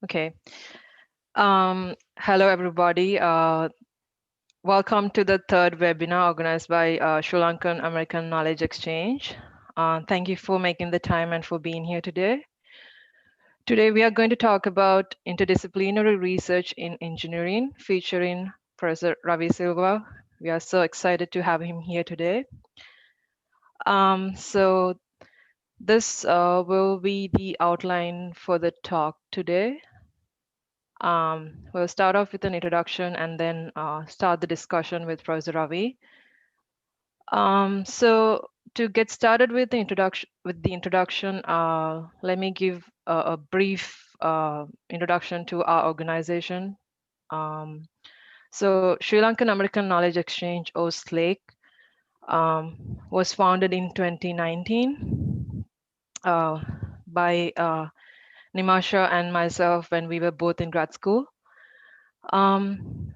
Okay. Hello, everybody. Welcome to the third webinar organized by Sri Lankan American Knowledge Exchange. Thank you for making the time and for being here today. Today, we are going to talk about interdisciplinary research in engineering, featuring Professor Ravi Silva. We are so excited to have him here today. So this will be the outline for the talk today. We'll start off with an introduction and then start the discussion with Professor Ravi. So to get started with the introduction, let me give a brief introduction to our organization. So Sri Lankan American Knowledge Exchange, or SLAKE, was founded in 2019 by Nimasha and myself when we were both in grad school.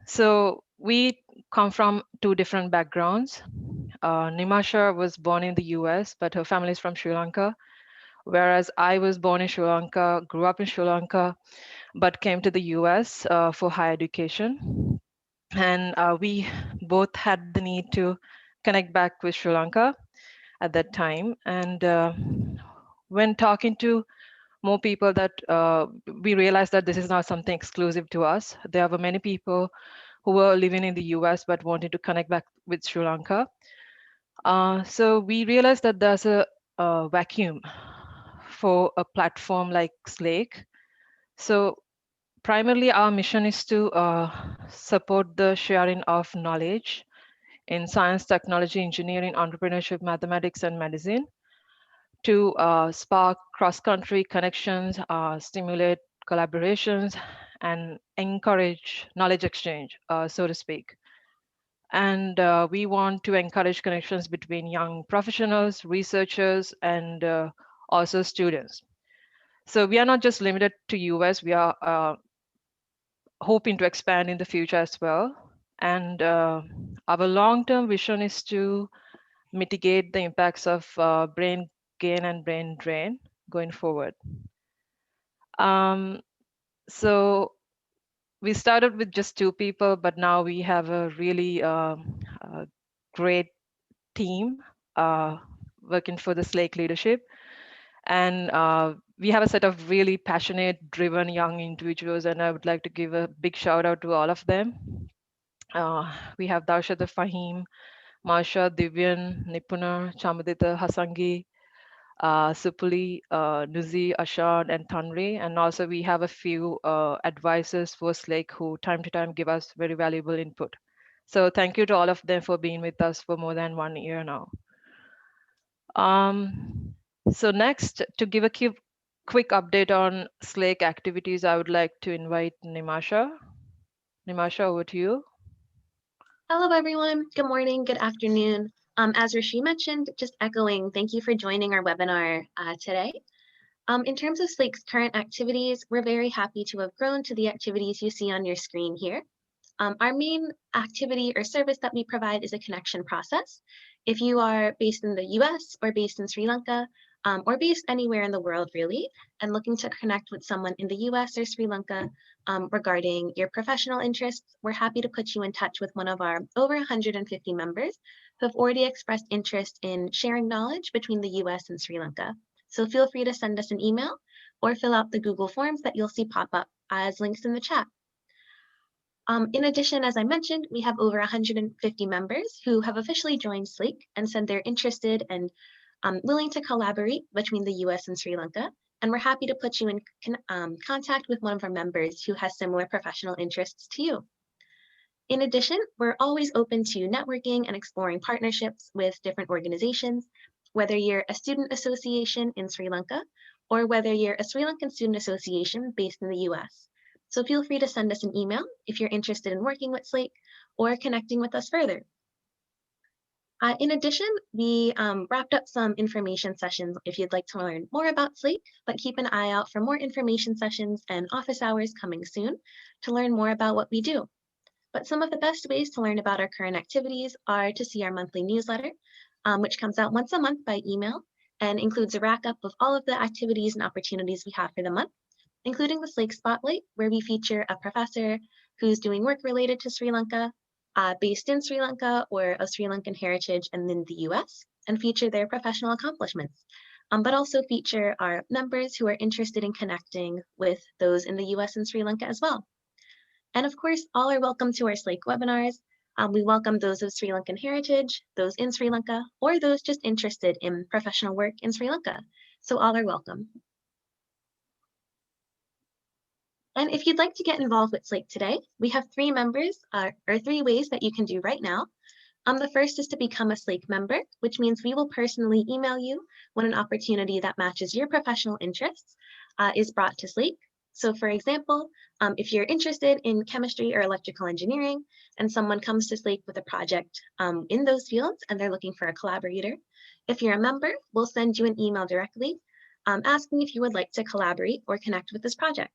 So we come from two different backgrounds. Nimasha was born in the US, but her family is from Sri Lanka, whereas I was born in Sri Lanka, grew up in Sri Lanka, but came to the US for higher education. And we both had the need to connect back with Sri Lanka at that time. And when talking to more people, that we realized that this is not something exclusive to us. There were many people who were living in the US but wanted to connect back with Sri Lanka. So we realized that there's a vacuum for a platform like SLAKE. So primarily our mission is to support the sharing of knowledge in science, technology, engineering, entrepreneurship, mathematics, and medicine to spark cross-country connections, stimulate collaborations, and encourage knowledge exchange, so to speak. And we want to encourage connections between young professionals, researchers, and also students. So we are not just limited to US, we are hoping to expand in the future as well. And our long-term vision is to mitigate the impacts of brain gain and brain drain going forward. So we started with just two people, but now we have a really great team working for the SLAKE leadership. And we have a set of really passionate, driven young individuals, and I would like to give a big shout out to all of them. We have Darshada Fahim, Marsha, Divyan, Nipuna, Chamadita, Hasangi, Supuli, Nuzi, Ashad, and Tanri. And also we have a few advisors for SLAKE who time to time give us very valuable input. So thank you to all of them for being with us for more than 1 year now. So next, to give a quick update on SLAKE activities, I would like to invite Nimasha. Nimasha, over to you. Hello, everyone. Good morning, good afternoon. As Rishi mentioned, just echoing, thank you for joining our webinar today. In terms of SLAKE's current activities, we're very happy to have grown to the activities you see on your screen here. Our main activity or service that we provide is a connection process. If you are based in the US or based in Sri Lanka, or based anywhere in the world really, and looking to connect with someone in the US or Sri Lanka regarding your professional interests, we're happy to put you in touch with one of our over 150 members who have already expressed interest in sharing knowledge between the US and Sri Lanka. So feel free to send us an email or fill out the Google Forms that you'll see pop up as links in the chat. In addition, as I mentioned, we have over 150 members who have officially joined SLAKE and said they're interested and willing to collaborate between the US and Sri Lanka. And we're happy to put you in contact with one of our members who has similar professional interests to you. In addition, we're always open to networking and exploring partnerships with different organizations, whether you're a student association in Sri Lanka or whether you're a Sri Lankan student association based in the US. So feel free to send us an email if you're interested in working with SLAKE or connecting with us further. In addition, we wrapped up some information sessions if you'd like to learn more about SLAKE, but keep an eye out for more information sessions and office hours coming soon to learn more about what we do. But some of the best ways to learn about our current activities are to see our monthly newsletter, which comes out once a month by email and includes a wrap up of all of the activities and opportunities we have for the month. including the SLAKE Spotlight, where we feature a professor who's doing work related to Sri Lanka, based in Sri Lanka or of Sri Lankan heritage and in the US, and feature their professional accomplishments, but also feature our members who are interested in connecting with those in the US and Sri Lanka as well. And of course, all are welcome to our SLAKE webinars. We welcome those of Sri Lankan heritage, those in Sri Lanka, or those just interested in professional work in Sri Lanka. So all are welcome. And if you'd like to get involved with SLAKE today, we have three ways that you can do right now. The first is to become a SLAKE member, which means we will personally email you when an opportunity that matches your professional interests is brought to SLAKE. So for example, if you're interested in chemistry or electrical engineering and someone comes to SLAKE with a project in those fields and they're looking for a collaborator, if you're a member, we'll send you an email directly asking if you would like to collaborate or connect with this project.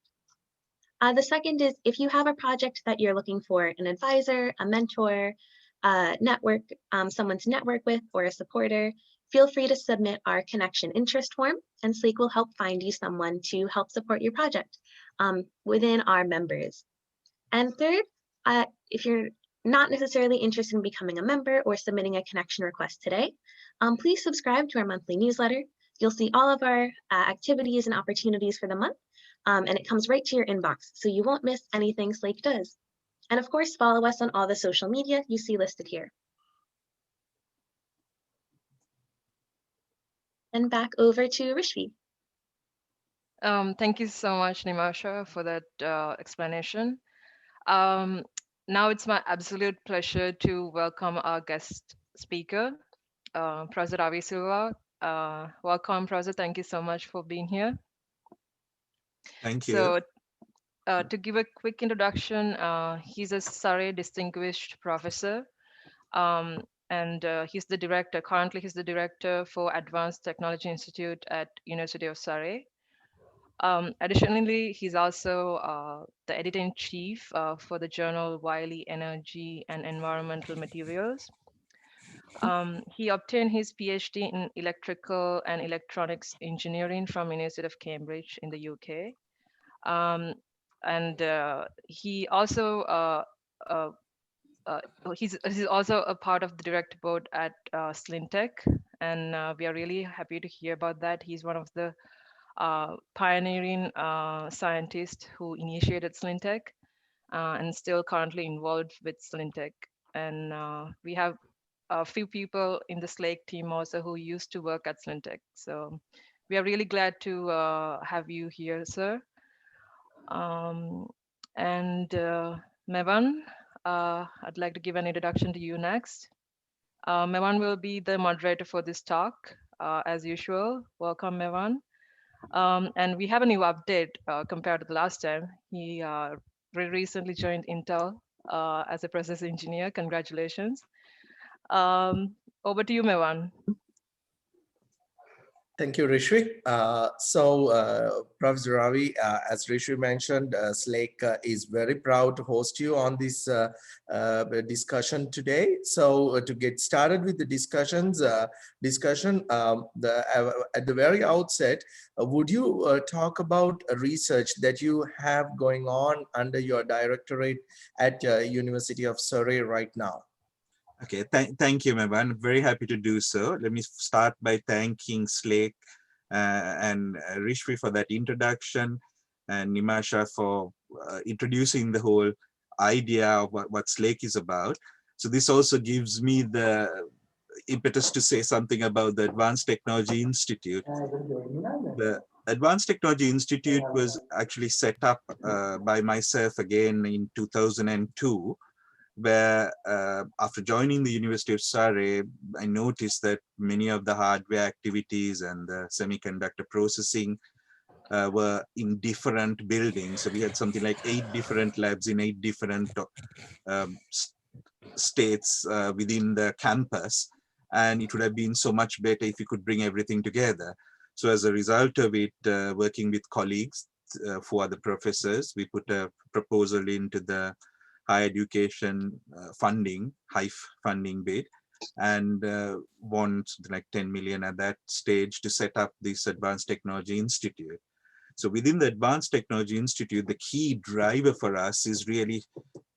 The second is if you have a project that you're looking for an advisor, a mentor, network, someone to network with, or a supporter, feel free to submit our connection interest form, and SLAKE will help find you someone to help support your project within our members. And third, if you're not necessarily interested in becoming a member or submitting a connection request today, please subscribe to our monthly newsletter. You'll see all of our activities and opportunities for the month, and it comes right to your inbox, so you won't miss anything SLAKE does. And of course, follow us on all the social media you see listed here. And back over to Rishvi. Thank you so much, Nimasha, for that explanation. Now it's my absolute pleasure to welcome our guest speaker, Professor Ravi Silva. Welcome, Professor. Thank you so much for being here. Thank you. So, to give a quick introduction, he's a Surrey Distinguished Professor, and he's the director. Currently, he's the director for Advanced Technology Institute at University of Surrey. Additionally, he's also the editor-in-chief for the journal Wiley Energy and Environmental Materials. He obtained his PhD in electrical and electronics engineering from University of Cambridge in the UK. And he also he's also a part of the direct board at SLINTEC, and we are really happy to hear about that. He's one of the pioneering scientists who initiated SLINTEC and still currently involved with SLINTEC. And we have a few people in the SLAKE team also who used to work at SLINTEC. So we are really glad to have you here, sir. And Mevan, I'd like to give an introduction to you next. Mevan will be the moderator for this talk, as usual. Welcome, Mevan. And we have a new update compared to the last time. He recently joined Intel as a process engineer. Congratulations. Over to you, Mevan. Thank you, Rishwi. Professor Ravi, as Rishwi mentioned, SLAKE is very proud to host you on this discussion today. So to get started with the discussion, at the very outset, would you talk about a research that you have going on under your directorate at University of Surrey right now? Okay, thank you, Mevan. Very happy to do so. Let me start by thanking SLAKE and Rishvi for that introduction, and Nimasha for introducing the whole idea of what SLAKE is about. So this also gives me the impetus to say something about the Advanced Technology Institute. The Advanced Technology Institute was actually set up by myself again in 2002. Where after joining the University of Surrey, I noticed that many of the hardware activities and the semiconductor processing were in different buildings. So we had something like 8 different labs in 8 different states within the campus. And it would have been so much better if we could bring everything together. So as a result of it, working with colleagues, 4 other professors, we put a proposal into the higher education funding, HIFE funding bid, and won something like 10 million at that stage to set up this Advanced Technology Institute. So within the Advanced Technology Institute, the key driver for us is really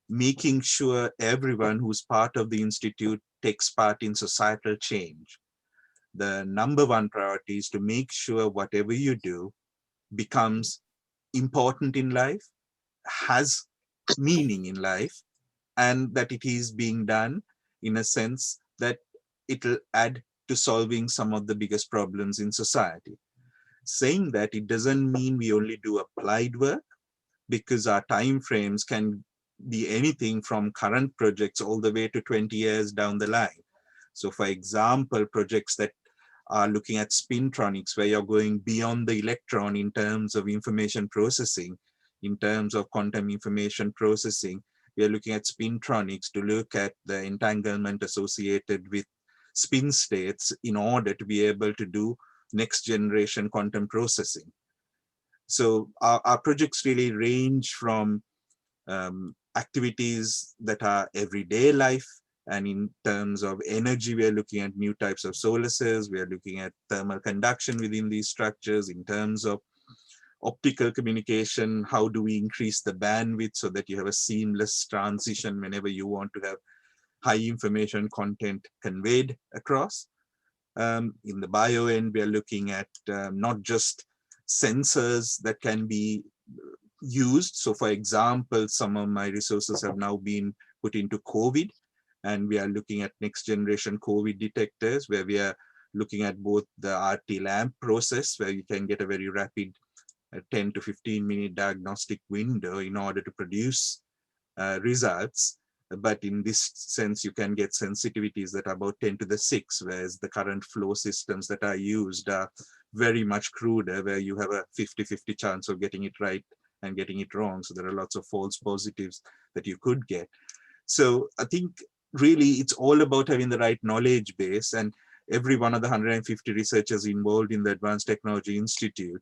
making sure everyone who's part of the Institute takes part in societal change. The number one priority is to make sure whatever you do becomes important in life, has meaning in life, and that it is being done in a sense that it'll add to solving some of the biggest problems in society. Saying that, it doesn't mean we only do applied work, because our time frames can be anything from current projects all the way to 20 years down the line. So for example, projects that are looking at spintronics, where you're going beyond the electron in terms of information processing, in terms of quantum information processing. We are looking at spintronics to look at the entanglement associated with spin states in order to be able to do next generation quantum processing. So our projects really range from activities that are everyday life, and in terms of energy, we are looking at new types of solar cells. We are looking at thermal conduction within these structures. In terms of optical communication, how do we increase the bandwidth so that you have a seamless transition whenever you want to have high information content conveyed across. In the bio end, we are looking at not just sensors that can be used. So for example, some of my resources have now been put into COVID, and we are looking at next generation COVID detectors, where we are looking at both the RT lamp process, where you can get a very rapid 10 to 15 minute diagnostic window in order to produce results. But in this sense, you can get sensitivities that are about 10 to the 6, whereas the current flow systems that are used are very much cruder, where you have a 50-50 chance of getting it right and getting it wrong. So there are lots of false positives that you could get. So I think really it's all about having the right knowledge base, and every one of the 150 researchers involved in the Advanced Technology Institute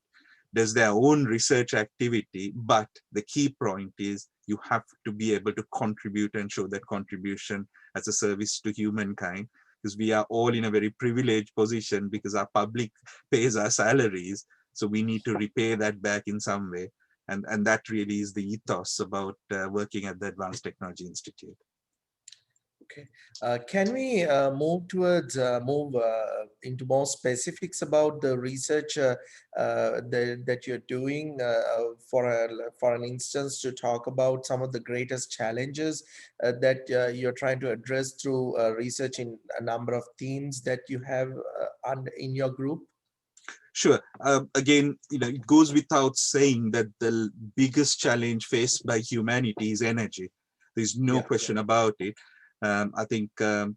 does their own research activity, but the key point is you have to be able to contribute and show that contribution as a service to humankind, because we are all in a very privileged position because our public pays our salaries. So we need to repay that back in some way. And that really is the ethos about working at the Advanced Technology Institute. Okay, can we move towards into more specifics about the research that you're doing for an instance, to talk about some of the greatest challenges that you're trying to address through research in a number of themes that you have in your group? Sure. Again, it goes without saying that the biggest challenge faced by humanity is energy. There's no question about it. I think the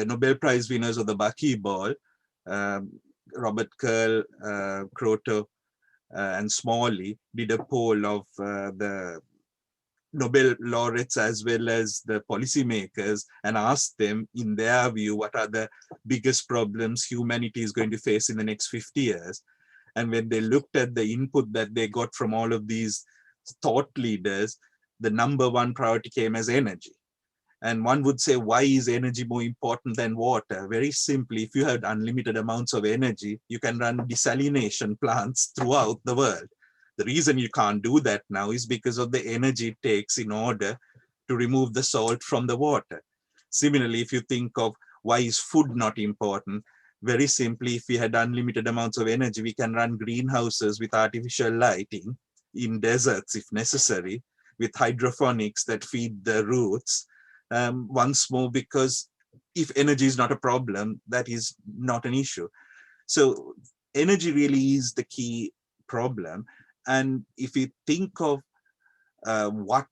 Nobel Prize winners of the Buckyball, Robert Curl, Croto, and Smalley, did a poll of the Nobel laureates as well as the policymakers, and asked them, in their view, what are the biggest problems humanity is going to face in the next 50 years. And when they looked at the input that they got from all of these thought leaders, the number one priority came as energy. And one would say, why is energy more important than water? Very simply, if you had unlimited amounts of energy, you can run desalination plants throughout the world. The reason you can't do that now is because of the energy it takes in order to remove the salt from the water. Similarly, if you think of why is food not important, very simply, if we had unlimited amounts of energy, we can run greenhouses with artificial lighting in deserts if necessary, with hydroponics that feed the roots. Once more, because if energy is not a problem, that is not an issue. So energy really is the key problem. And if you think of what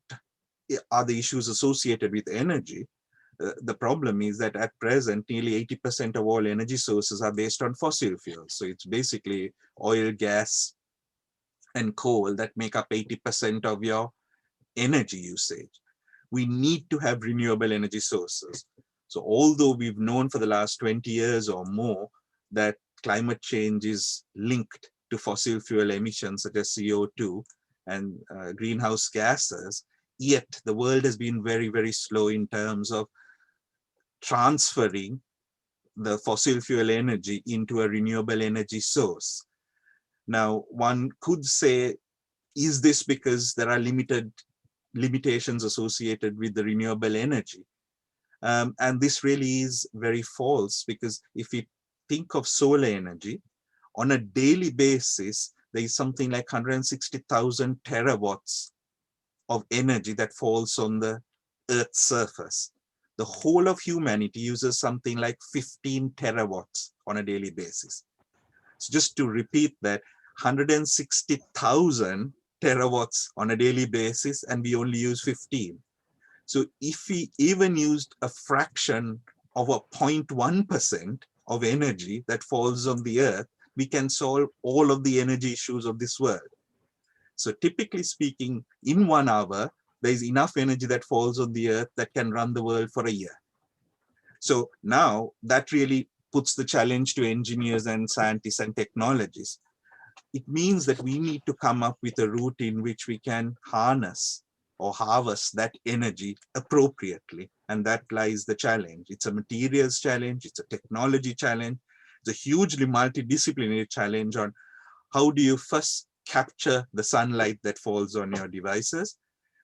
are the issues associated with energy, the problem is that at present, nearly 80% of all energy sources are based on fossil fuels. So it's basically oil, gas, and coal that make up 80% of your energy usage. We need to have renewable energy sources. So although we've known for the last 20 years or more that climate change is linked to fossil fuel emissions such as CO2 and greenhouse gases, yet the world has been very, very slow in terms of transferring the fossil fuel energy into a renewable energy source. Now, one could say, is this because there are limitations associated with the renewable energy? And this really is very false, because if we think of solar energy, on a daily basis, there is something like 160,000 terawatts of energy that falls on the Earth's surface. The whole of humanity uses something like 15 terawatts on a daily basis. So just to repeat that, 160,000 terawatts on a daily basis, and we only use 15. So if we even used a fraction of a 0.1% of energy that falls on the Earth, we can solve all of the energy issues of this world. So typically speaking, in 1 hour, there is enough energy that falls on the Earth that can run the world for a year. So now that really puts the challenge to engineers and scientists and technologists. It means that we need to come up with a route in which we can harness or harvest that energy appropriately. And that lies the challenge. It's a materials challenge, it's a technology challenge, it's a hugely multidisciplinary challenge on how do you first capture the sunlight that falls on your devices,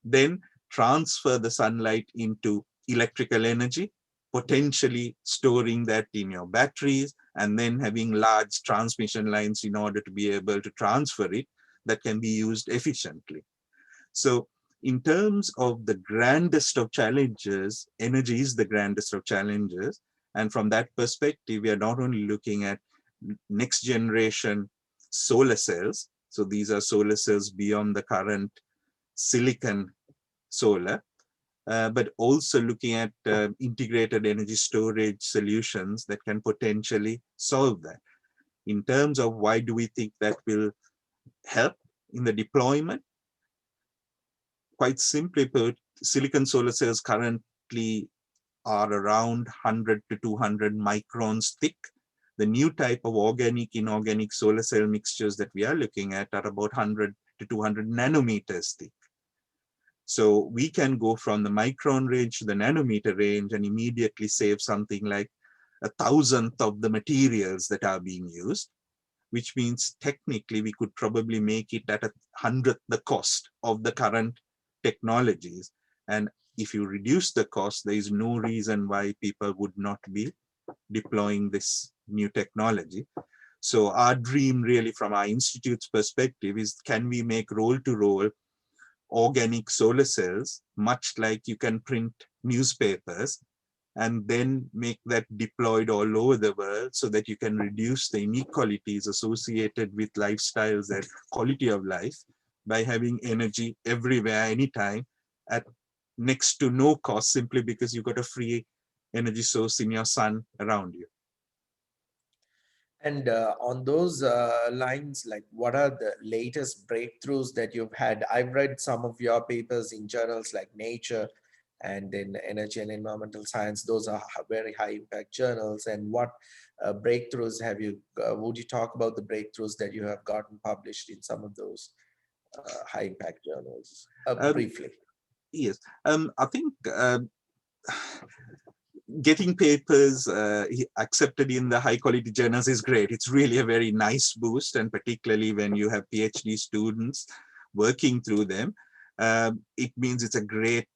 then transfer the sunlight into electrical energy, potentially storing that in your batteries, and then having large transmission lines in order to be able to transfer it that can be used efficiently. So in terms of the grandest of challenges, energy is the grandest of challenges. And from that perspective, we are not only looking at next generation solar cells. So these are solar cells beyond the current silicon solar, but also looking at integrated energy storage solutions that can potentially solve that. In terms of why do we think that will help in the deployment? Quite simply put, silicon solar cells currently are around 100 to 200 microns thick. The new type of organic, inorganic solar cell mixtures that we are looking at are about 100 to 200 nanometers thick. So we can go from the micron range to the nanometer range and immediately save something like 1,000th of the materials that are being used, which means technically we could probably make it at 100th the cost of the current technologies. And if you reduce the cost, there is no reason why people would not be deploying this new technology. So our dream really from our institute's perspective is, can we make roll-to-roll organic solar cells, much like you can print newspapers, and then make that deployed all over the world so that you can reduce the inequalities associated with lifestyles and quality of life by having energy everywhere, anytime, at next to no cost, simply because you've got a free energy source in your sun around you. And on those lines, like what are the latest breakthroughs that you've had? I've read some of your papers in journals like Nature and in Energy and Environmental Science. Those are very high impact journals. And what breakthroughs have you, would you talk about the breakthroughs that you have gotten published in some of those high impact journals briefly? Yes, I think getting papers accepted in the high quality journals is great. It's really a very nice boost, and particularly when you have PhD students working through them, it means it's a great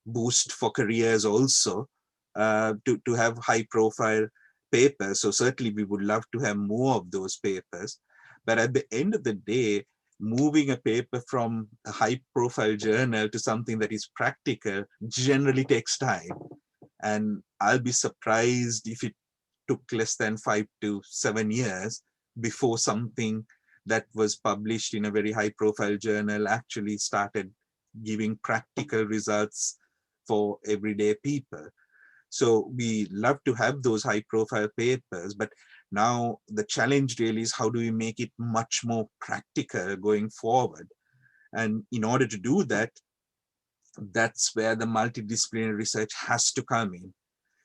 boost for careers also to have high profile papers. So certainly we would love to have more of those papers. But at the end of the day, moving a paper from a high profile journal to something that is practical generally takes time. And I'll be surprised if it took less than 5 to 7 years before something that was published in a very high profile journal actually started giving practical results for everyday people. So we love to have those high profile papers, but now the challenge really is, how do we make it much more practical going forward? And in order to do that, that's where the multidisciplinary research has to come in.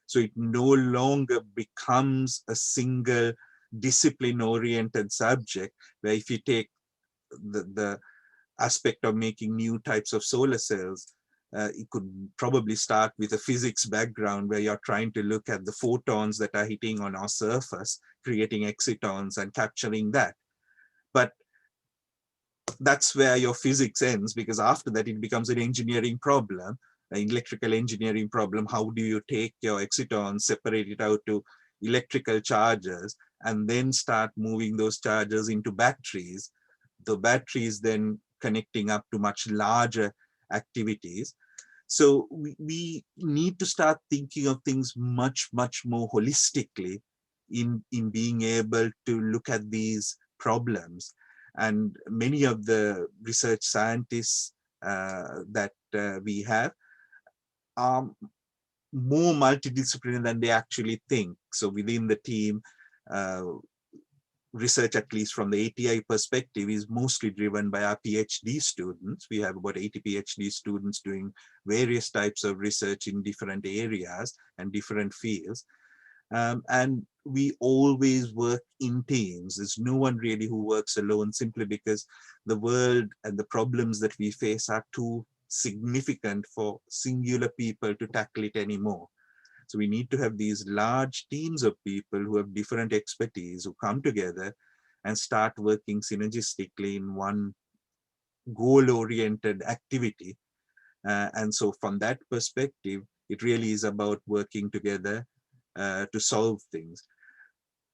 So it no longer becomes a single discipline-oriented subject, where if you take the aspect of making new types of solar cells, it could probably start with a physics background where you're trying to look at the photons that are hitting on our surface, creating excitons and capturing that. But that's where your physics ends, because after that it becomes an engineering problem, an electrical engineering problem. How do you take your excitons, separate it out to electrical charges, and then start moving those charges into batteries? The batteries then connecting up to much larger activities. So we need to start thinking of things much, much more holistically in being able to look at these problems. And many of the research scientists that we have are more multidisciplinary than they actually think. So within the team, research, at least from the ATI perspective, is mostly driven by our PhD students. We have about 80 PhD students doing various types of research in different areas and different fields. And we always work in teams. There's no one really who works alone, simply because the world and the problems that we face are too significant for singular people to tackle it anymore. So we need to have these large teams of people who have different expertise, who come together and start working synergistically in one goal-oriented activity. And so from that perspective, it really is about working together to solve things.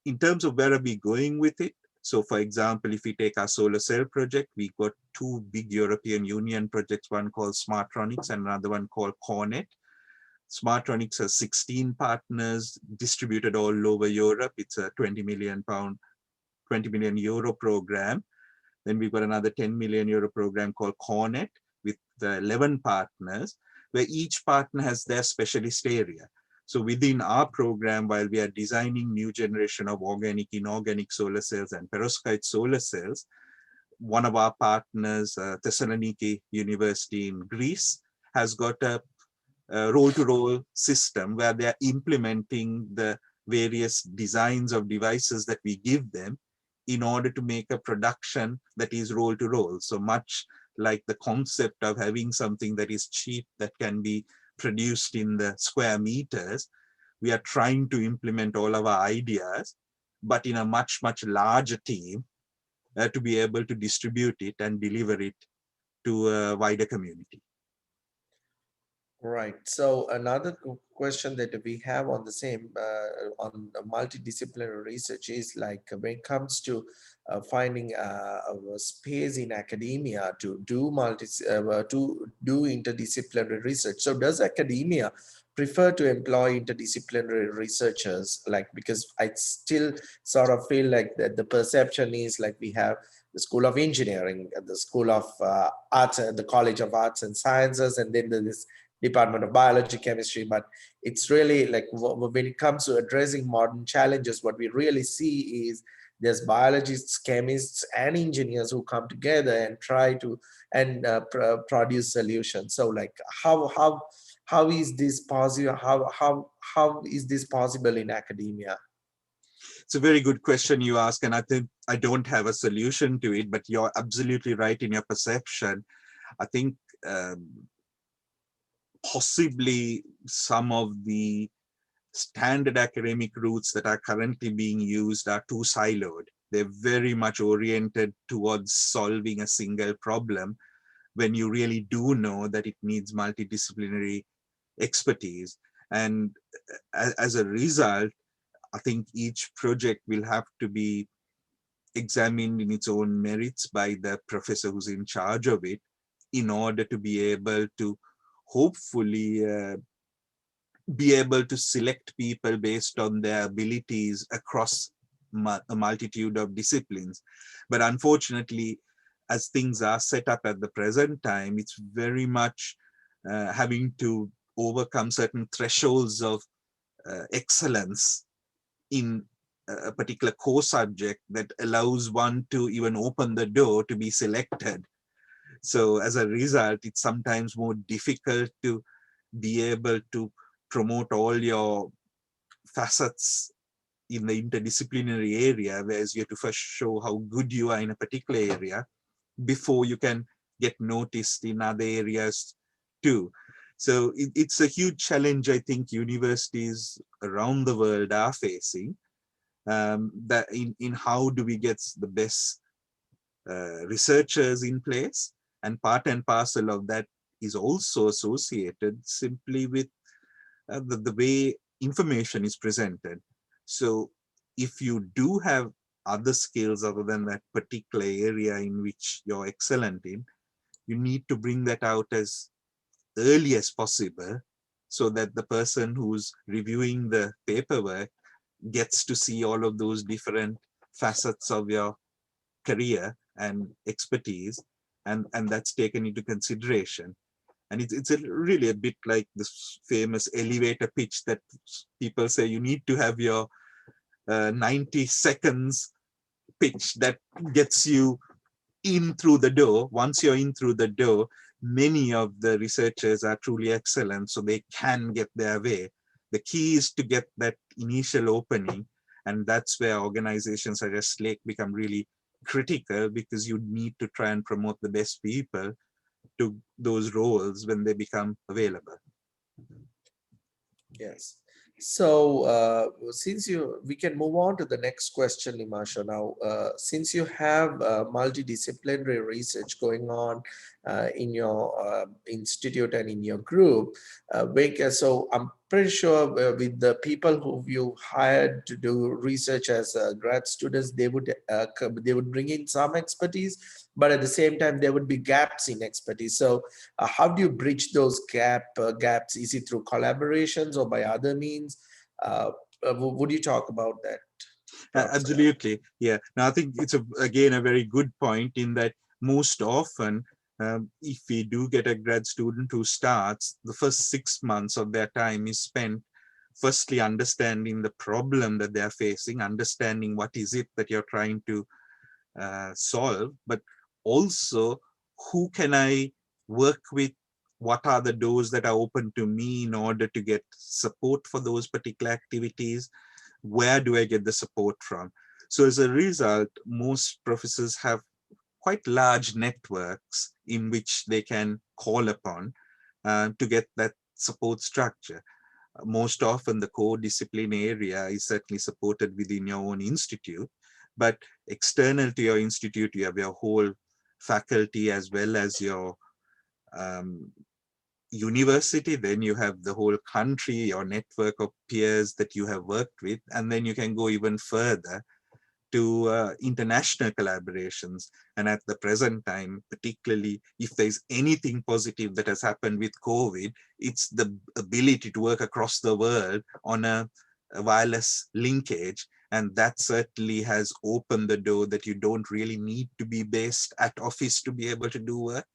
In terms of where are we going with it? So for example, if we take our solar cell project, we got two big European Union projects, one called Smartronics and another one called Cornet. Smartronics has 16 partners distributed all over Europe. It's a 20 million euro program. Then we've got another 10 million euro program called Cornet with 11 partners, where each partner has their specialist area. So within our program, while we are designing new generation of organic, inorganic solar cells and perovskite solar cells, one of our partners, Thessaloniki University in Greece, has got a roll-to-roll system where they are implementing the various designs of devices that we give them in order to make a production that is roll-to-roll. So much like the concept of having something that is cheap, that can be produced in the square meters, we are trying to implement all of our ideas, but in a much, much larger team to be able to distribute it and deliver it to a wider community. Right. So another question that we have on the same on the multidisciplinary research is like when it comes to finding a space in academia to do interdisciplinary research. So does academia prefer to employ interdisciplinary researchers? Like, because I still sort of feel like that the perception is like we have the School of Engineering, the School of Arts, the College of Arts and Sciences, and then there's Department of Biology, Chemistry, but it's really like when it comes to addressing modern challenges, what we really see is there's biologists, chemists, and engineers who come together and try to produce solutions. So like how is this possible? How is this possible in academia? It's a very good question you ask, and I think I don't have a solution to it, but you're absolutely right in your perception. I think possibly some of the standard academic routes that are currently being used are too siloed. They're very much oriented towards solving a single problem, when you really do know that it needs multidisciplinary expertise. And as a result, I think each project will have to be examined in its own merits by the professor who's in charge of it, in order to be able to hopefully be able to select people based on their abilities across a multitude of disciplines. But unfortunately, as things are set up at the present time, it's very much having to overcome certain thresholds of excellence in a particular core subject that allows one to even open the door to be selected. So as a result, it's sometimes more difficult to be able to promote all your facets in the interdisciplinary area, whereas you have to first show how good you are in a particular area before you can get noticed in other areas too. So it's a huge challenge, I think, universities around the world are facing, that in how do we get the best researchers in place, and part and parcel of that is also associated simply with the way information is presented. So if you do have other skills other than that particular area in which you're excellent in, you need to bring that out as early as possible, so that the person who's reviewing the paperwork gets to see all of those different facets of your career and expertise, and that's taken into consideration. And it's really a bit like this famous elevator pitch that people say you need to have your 90 seconds pitch that gets you in through the door. Once you're in through the door, many of the researchers are truly excellent, so they can get their way. The key is to get that initial opening, and that's where organizations such as SLAKE become really critical, because you need to try and promote the best people to those roles when they become available. Yes. So we can move on to the next question, Nimasha. Now, since you have multidisciplinary research going on in your institute and in your group, so I'm pretty sure with the people who you hired to do research as grad students, they would bring in some expertise, but at the same time there would be gaps in expertise. So how do you bridge those gaps? Is it through collaborations or by other means? Would you talk about that, Professor? Absolutely, yeah. Now I think it's again a very good point, in that most often, if we do get a grad student who starts, the first 6 months of their time is spent firstly understanding the problem that they are facing, understanding what is it that you're trying to solve, but also who can I work with, what are the doors that are open to me in order to get support for those particular activities, where do I get the support from. So as a result, most professors have quite large networks in which they can call upon to get that support structure. Most often the core discipline area is certainly supported within your own institute, but external to your institute, you have your whole faculty as well as your university, then you have the whole country, your network of peers that you have worked with, and then you can go even further to international collaborations. And at the present time, particularly if there's anything positive that has happened with COVID, it's the ability to work across the world on a wireless linkage. And that certainly has opened the door that you don't really need to be based at office to be able to do work.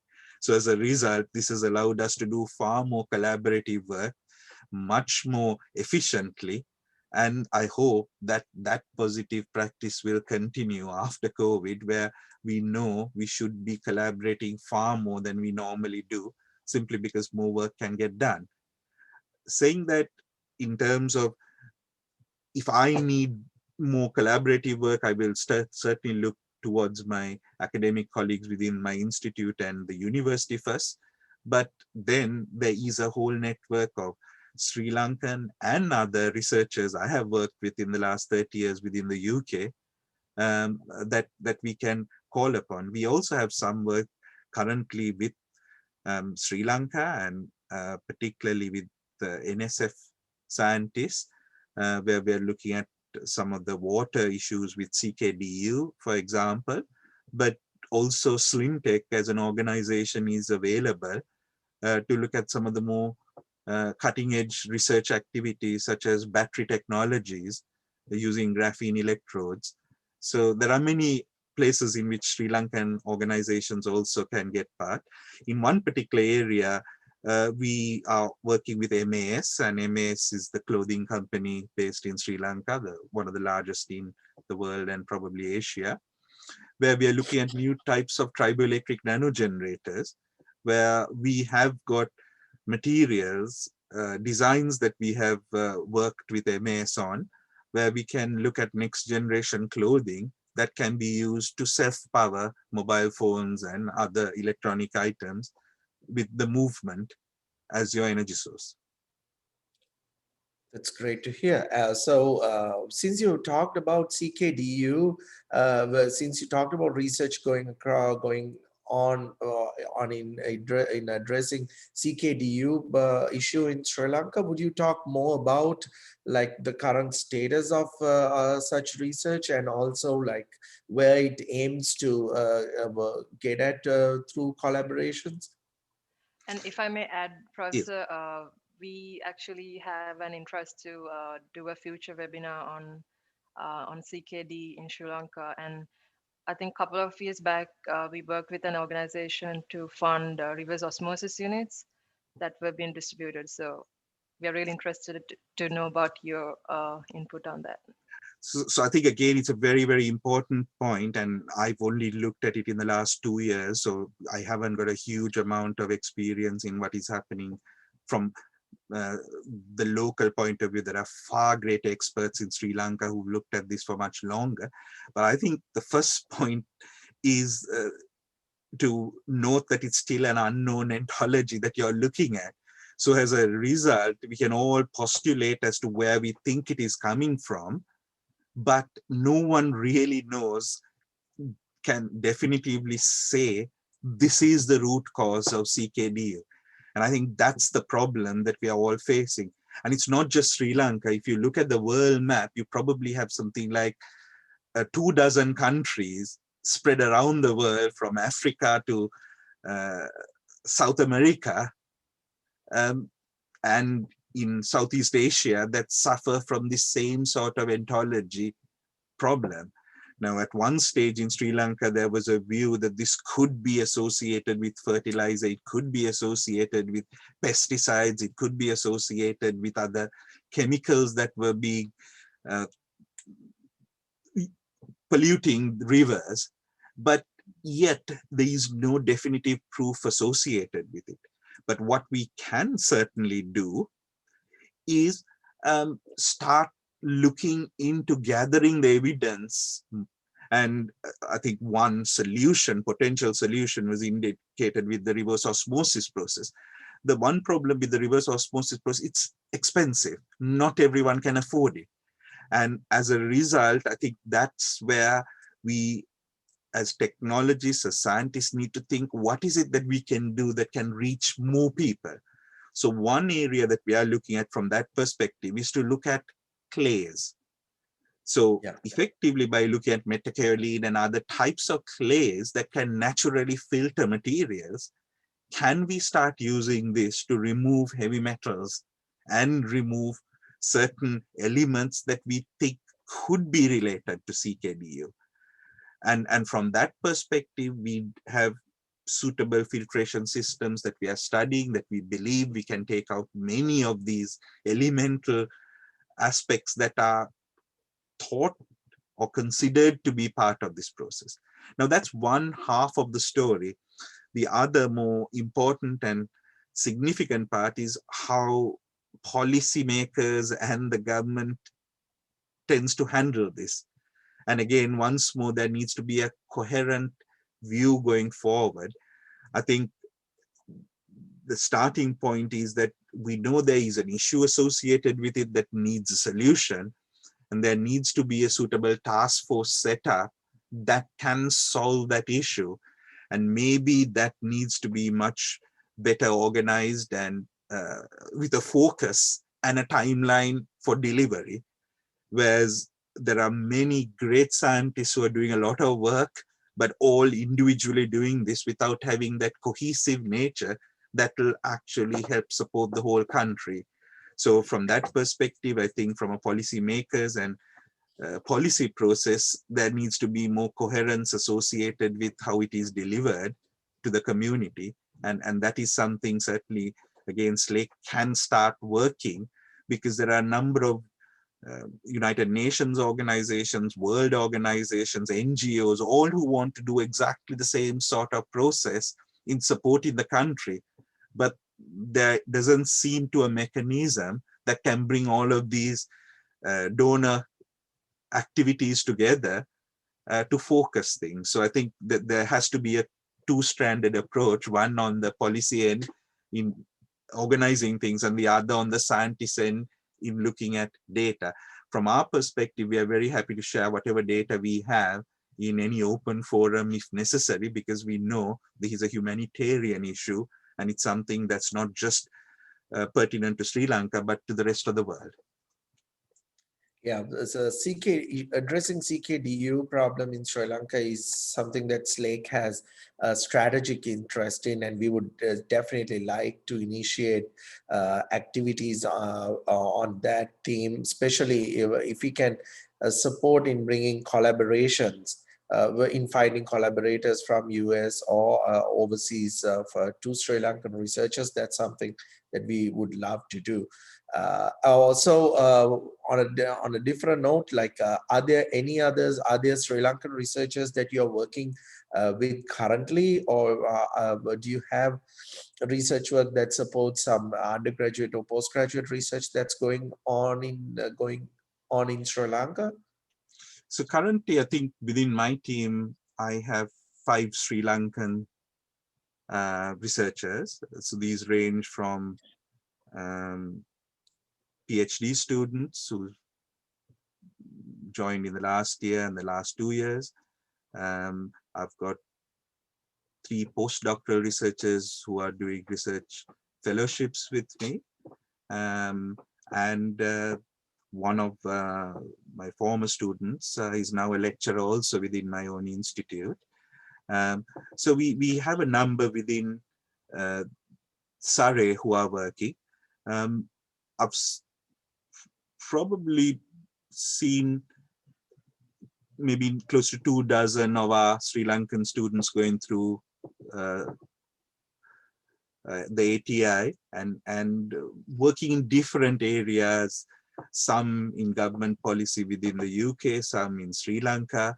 So as a result, this has allowed us to do far more collaborative work, much more efficiently. And I hope that that positive practice will continue after COVID, where we know we should be collaborating far more than we normally do, simply because more work can get done. Saying that, in terms of if I need more collaborative work, I will certainly look towards my academic colleagues within my institute and the university first. But then there is a whole network of Sri Lankan and other researchers I have worked with in the last 30 years within the UK, that we can call upon. We also have some work currently with Sri Lanka, and particularly with the NSF scientists, where we're looking at some of the water issues with CKDU, for example, but also SlimTech as an organization is available to look at some of the more cutting edge research activities, such as battery technologies using graphene electrodes. So there are many places in which Sri Lankan organizations also can get part. In one particular area, we are working with MAS, and MAS is the clothing company based in Sri Lanka, one of the largest in the world and probably Asia, where we are looking at new types of triboelectric nanogenerators, where we have got materials, designs that we have worked with MAS on, where we can look at next generation clothing that can be used to self-power mobile phones and other electronic items with the movement. as your energy source. That's great to hear. Since you talked about CKDU, since you talked about research going on in addressing CKDU issue in Sri Lanka, would you talk more about like the current status of such research, and also like where it aims to get at through collaborations? And if I may add, Yeah. Professor, we actually have an interest to do a future webinar on CKD in Sri Lanka. And I think a couple of years back, we worked with an organization to fund reverse osmosis units that were being distributed. So we are really interested to know about your input on that. So I think, again, it's a very, very important point, and I've only looked at it in the last 2 years, so I haven't got a huge amount of experience in what is happening from the local point of view. There are far greater experts in Sri Lanka who've looked at this for much longer. But I think the first point is to note that it's still an unknown ontology that you're looking at. So as a result, we can all postulate as to where we think it is coming from, but no one really knows, can definitively say, this is the root cause of CKD. And I think that's the problem that we are all facing. And it's not just Sri Lanka. If you look at the world map, you probably have something like 24 countries spread around the world, from Africa to South America, and in Southeast Asia, that suffer from the same sort of ontology problem. Now, at one stage in Sri Lanka, there was a view that this could be associated with fertilizer, it could be associated with pesticides, it could be associated with other chemicals that were being polluting rivers, but yet there is no definitive proof associated with it. But what we can certainly do is start looking into gathering the evidence. And I think one solution, potential solution, was indicated with the reverse osmosis process. The one problem with the reverse osmosis process, it's expensive. Not everyone can afford it. And as a result, I think that's where we, as technologists, as scientists, need to think, what is it that we can do that can reach more people? So one area that we are looking at from that perspective is to look at clays. So effectively, by looking at metakaolin and other types of clays that can naturally filter materials, can we start using this to remove heavy metals and remove certain elements that we think could be related to CKDU? And from that perspective, we have suitable filtration systems that we are studying, that we believe we can take out many of these elemental aspects that are thought or considered to be part of this process. Now, that's one half of the story. The other more important and significant part is how policymakers and the government tends to handle this. And again, once more, there needs to be a coherent view going forward. I think the starting point is that we know there is an issue associated with it that needs a solution, and there needs to be a suitable task force set up that can solve that issue. And maybe that needs to be much better organized and with a focus and a timeline for delivery. Whereas there are many great scientists who are doing a lot of work, but all individually doing this without having that cohesive nature that will actually help support the whole country. So from that perspective, I think from a policymakers and policy process, there needs to be more coherence associated with how it is delivered to the community. And that is something certainly, again, SLAKE can start working, because there are a number of United Nations organizations, world organizations, NGOs, all who want to do exactly the same sort of process in supporting the country. But there doesn't seem to a mechanism that can bring all of these donor activities together to focus things. So I think that there has to be a two-stranded approach, one on the policy end, in organizing things, and the other on the scientist end in looking at data. From our perspective, we are very happy to share whatever data we have in any open forum if necessary, because we know this is a humanitarian issue and it's something that's not just pertinent to Sri Lanka, but to the rest of the world. Yeah, so addressing CKDU problem in Sri Lanka is something that SLAKE has a strategic interest in, and we would definitely like to initiate activities on that theme, especially if we can support in bringing collaborations, in finding collaborators from US or overseas to Sri Lankan researchers. That's something that we would love to do. Also, on a different note, like, are there any others? Are there Sri Lankan researchers that you are working with currently, or do you have research work that supports some undergraduate or postgraduate research that's going on in Sri Lanka? So currently, I think within my team, I have 5 Sri Lankan researchers. So these range from PhD students who joined in the last year and the last 2 years. I've got 3 postdoctoral researchers who are doing research fellowships with me. And one of my former students is now a lecturer also within my own institute. So we have a number within Surrey who are working. I've probably seen maybe close to 2 dozen of our Sri Lankan students going through the ATI and working in different areas, some in government policy within the UK, some in Sri Lanka,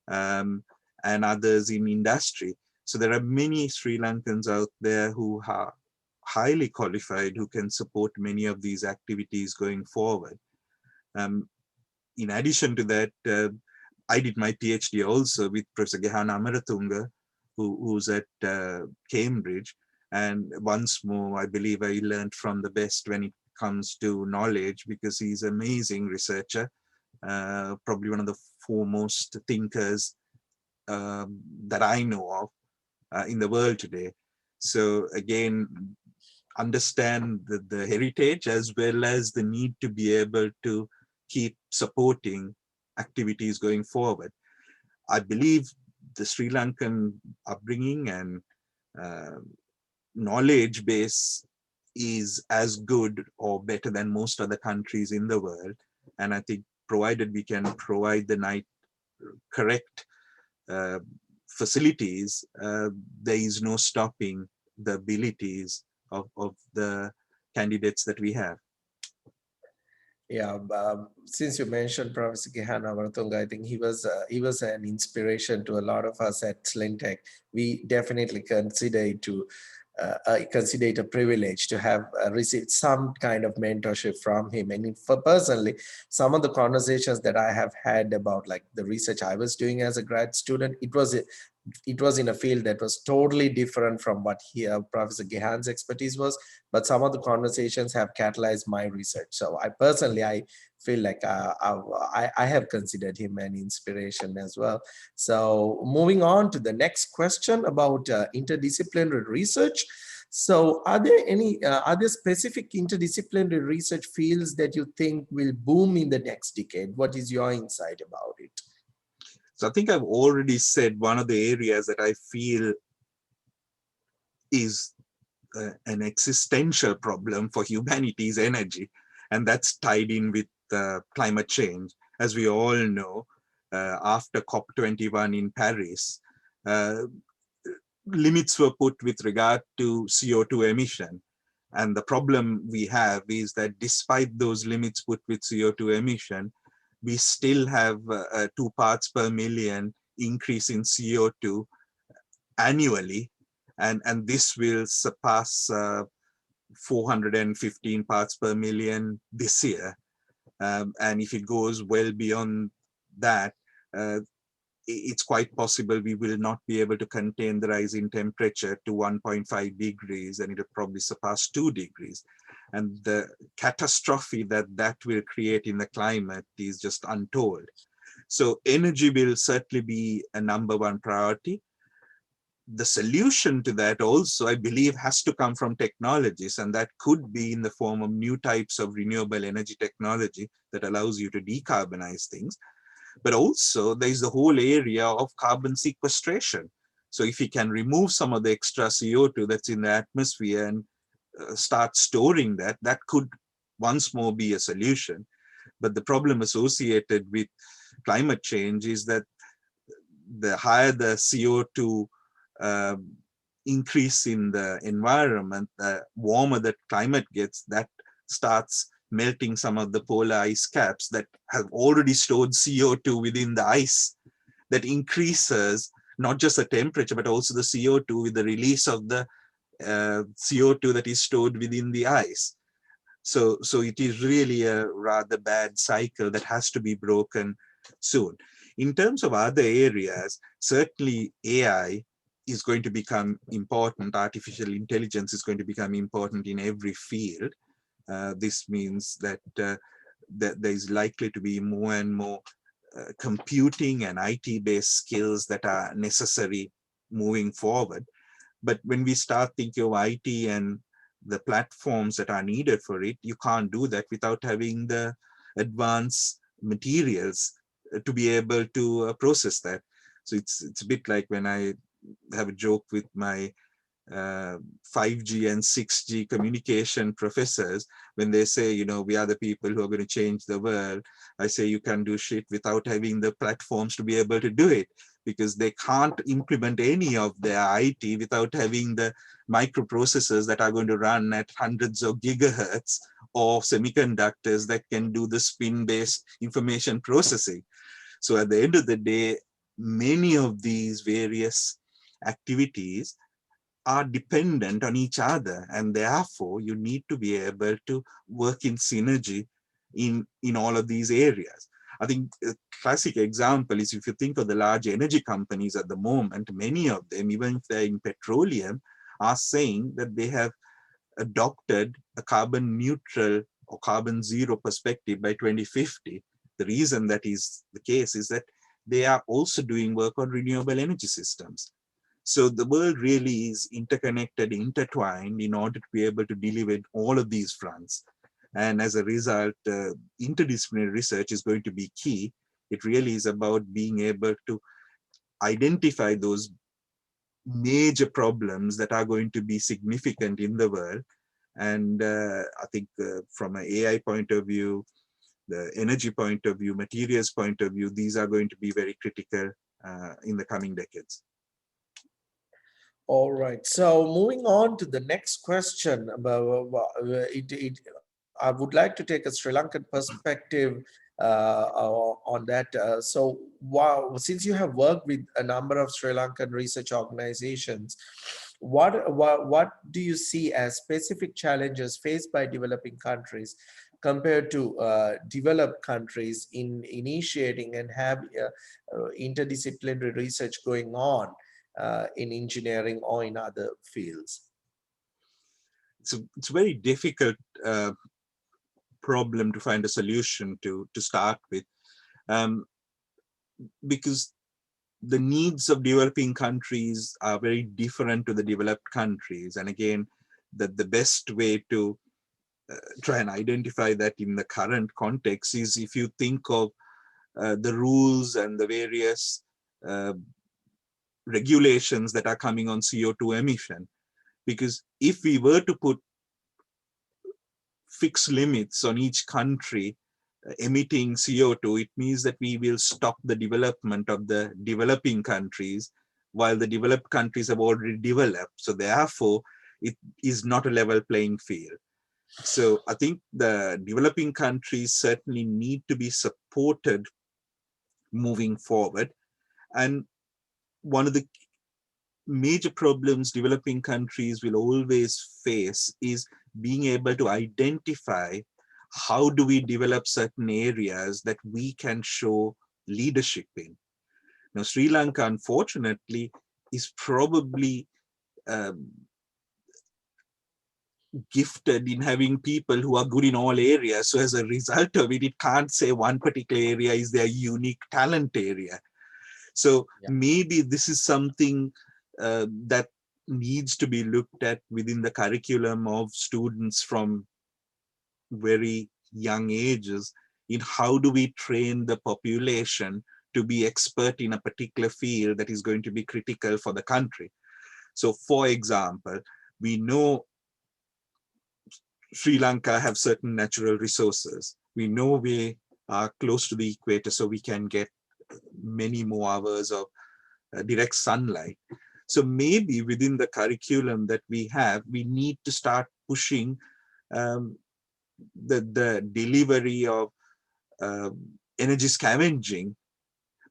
and others in industry. So there are many Sri Lankans out there who are highly qualified, who can support many of these activities going forward. In addition to that, I did my PhD also with Professor Gehana Amaratunga, who's at Cambridge. And once more, I believe I learned from the best when it comes to knowledge, because he's an amazing researcher, probably one of the foremost thinkers that I know of in the world today. So again, understand the heritage as well as the need to be able to keep supporting activities going forward. I believe the Sri Lankan upbringing and knowledge base is as good or better than most other countries in the world. And I think provided we can provide the correct facilities, there is no stopping the abilities of the candidates that we have. Yeah, since you mentioned Professor Gehana Amaratunga, I think he was an inspiration to a lot of us at SLINTech. We definitely consider it a privilege to have received some kind of mentorship from him. And for personally, some of the conversations that I have had about like the research I was doing as a grad student, it was in a field that was totally different from what Professor Gehan's expertise was, but some of the conversations have catalyzed my research. So I feel like I have considered him an inspiration as well. So moving on to the next question about interdisciplinary research. So are there specific interdisciplinary research fields that you think will boom in the next decade? What is your insight about it? So I think I've already said one of the areas that I feel is an existential problem for humanity is energy. And that's tied in with climate change. As we all know, after COP21 in Paris, limits were put with regard to CO2 emission. And the problem we have is that despite those limits put with CO2 emission, we still have a 2 parts per million increase in CO2 annually. And this will surpass 415 parts per million this year. And if it goes well beyond that, it's quite possible we will not be able to contain the rise in temperature to 1.5 degrees, and it'll probably surpass 2 degrees. And the catastrophe that that will create in the climate is just untold. So energy will certainly be a #1 priority. The solution to that also, I believe, has to come from technologies, and that could be in the form of new types of renewable energy technology that allows you to decarbonize things. But also there is the whole area of carbon sequestration. So if we can remove some of the extra CO2 that's in the atmosphere and start storing that, that could once more be a solution. But the problem associated with climate change is that the higher the CO2 increase in the environment, the warmer the climate gets, that starts melting some of the polar ice caps that have already stored CO2 within the ice. That increases not just the temperature, but also the CO2 with the release of the CO2 that is stored within the ice. So it is really a rather bad cycle that has to be broken soon. In terms of other areas, certainly AI is going to become important. Artificial intelligence is going to become important in every field. This means that, that there is likely to be more and more computing and IT-based skills that are necessary moving forward. But when we start thinking of IT and the platforms that are needed for it, you can't do that without having the advanced materials to be able to process that. So it's a bit like when I have a joke with my 5G and 6G communication professors, when they say, you know, we are the people who are going to change the world. I say you can do shit without having the platforms to be able to do it, because they can't implement any of their IT without having the microprocessors that are going to run at hundreds of gigahertz, or semiconductors that can do the spin-based information processing. So at the end of the day, many of these various activities are dependent on each other, and therefore you need to be able to work in synergy in all of these areas. I think a classic example is, if you think of the large energy companies at the moment, many of them, even if they're in petroleum, are saying that they have adopted a carbon neutral or carbon zero perspective by 2050. The reason that is the case is that they are also doing work on renewable energy systems. So the world really is interconnected, intertwined, in order to be able to deliver all of these fronts. And as a result, interdisciplinary research is going to be key. It really is about being able to identify those major problems that are going to be significant in the world. And I think from an AI point of view, the energy point of view, materials point of view, these are going to be very critical in the coming decades. All right. So moving on to the next question, I would like to take a Sri Lankan perspective on that. So, wow, since you have worked with a number of Sri Lankan research organizations, what do you see as specific challenges faced by developing countries compared to developed countries in initiating and have interdisciplinary research going on in engineering or in other fields? It's a very difficult problem to find a solution to start with, because the needs of developing countries are very different to the developed countries. And again, the best way to try and identify that in the current context is if you think of the rules and the various regulations that are coming on CO2 emission. Because if we were to put fixed limits on each country emitting CO2, it means that we will stop the development of the developing countries while the developed countries have already developed. So therefore, it is not a level playing field. So I think the developing countries certainly need to be supported moving forward. And one of the major problems developing countries will always face is being able to identify how do we develop certain areas that we can show leadership in. Now, Sri Lanka, unfortunately, is probably gifted in having people who are good in all areas. So as a result of it, it can't say one particular area is their unique talent area. So maybe this is something that needs to be looked at within the curriculum of students from very young ages, in how do we train the population to be expert in a particular field that is going to be critical for the country. So for example, we know Sri Lanka have certain natural resources. We know we are close to the equator, so we can get many more hours of direct sunlight. So maybe within the curriculum that we have, we need to start pushing the delivery of energy scavenging,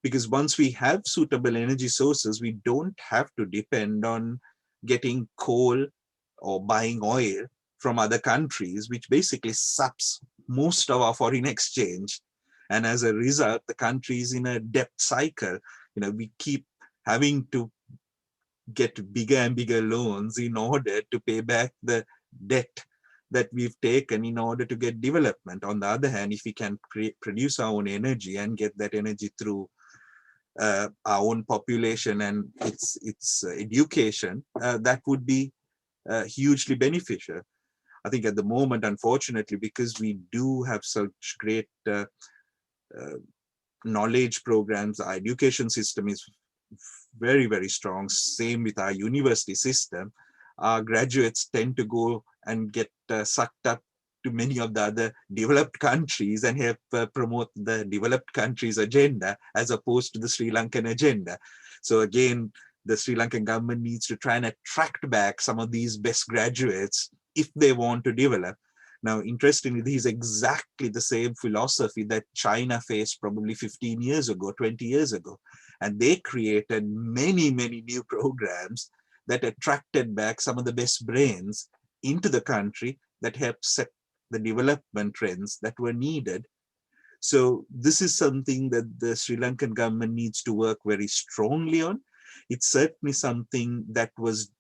because once we have suitable energy sources, we don't have to depend on getting coal or buying oil from other countries, which basically saps most of our foreign exchange. And as a result, the country is in a debt cycle. We keep having to get bigger and bigger loans in order to pay back the debt that we've taken in order to get development. On the other hand, if we can produce our own energy and get that energy through our own population and its education, that would be hugely beneficial. I think at the moment, unfortunately, because we do have such great knowledge programs, our education system is very, very strong. Same with our university system. Our graduates tend to go and get sucked up to many of the other developed countries and help promote the developed countries' agenda as opposed to the Sri Lankan agenda. So again, the Sri Lankan government needs to try and attract back some of these best graduates if they want to develop. Now, interestingly, this is exactly the same philosophy that China faced probably 15 years ago, 20 years ago. And they created many, many new programs that attracted back some of the best brains into the country that helped set the development trends that were needed. So this is something that the Sri Lankan government needs to work very strongly on. It's certainly something that was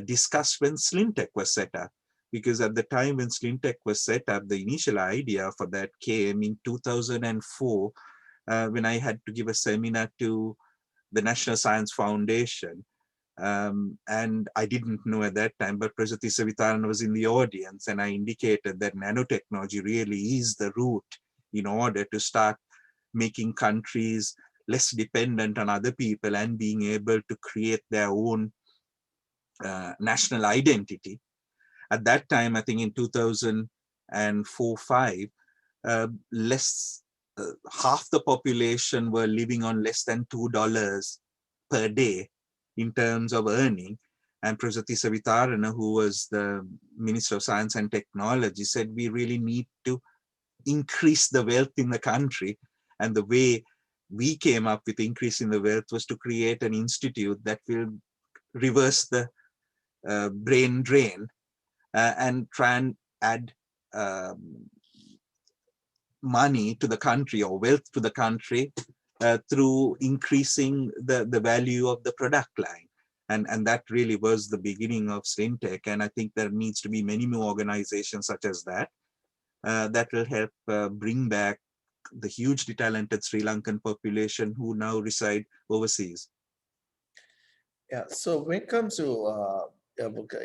discussed when SLINTEC was set up, because at the time when SLINTEC was set up, the initial idea for that came in 2004 when I had to give a seminar to the National Science Foundation. And I didn't know at that time, but Professor Ravi was in the audience, and I indicated that nanotechnology really is the route in order to start making countries less dependent on other people and being able to create their own national identity. At that time, I think in 2004-5, half the population were living on less than $2 per day in terms of earning. And Professor Ravi, who was the Minister of Science and Technology, said we really need to increase the wealth in the country. And the way we came up with increasing the wealth was to create an institute that will reverse the brain drain and try and add money to the country or wealth to the country through increasing the value of the product line. And that really was the beginning of SLINTEC. And I think there needs to be many more organizations such as that that will help bring back the hugely talented Sri Lankan population who now reside overseas. Yeah, so when it comes to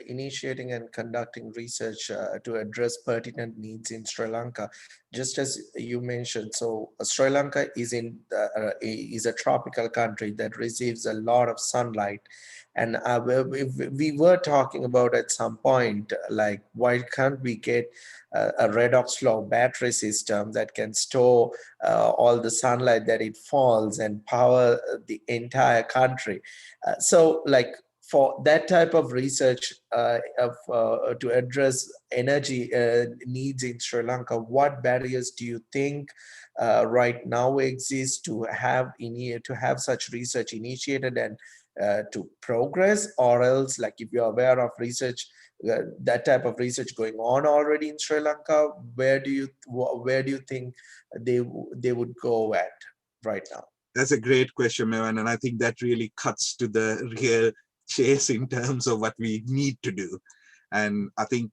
initiating and conducting research to address pertinent needs in Sri Lanka, just as you mentioned, so Sri Lanka is a tropical country that receives a lot of sunlight, and we were talking about at some point, like, why can't we get a redox flow battery system that can store all the sunlight that it falls and power the entire country? So like, for that type of research to address energy needs in Sri Lanka, what barriers do you think right now exist to have such research initiated and to progress? Or else, like, if you're aware of research, that type of research going on already in Sri Lanka, where do you think they would go at right now? That's a great question, Mevan, and I think that really cuts to the real chase in terms of what we need to do. And I think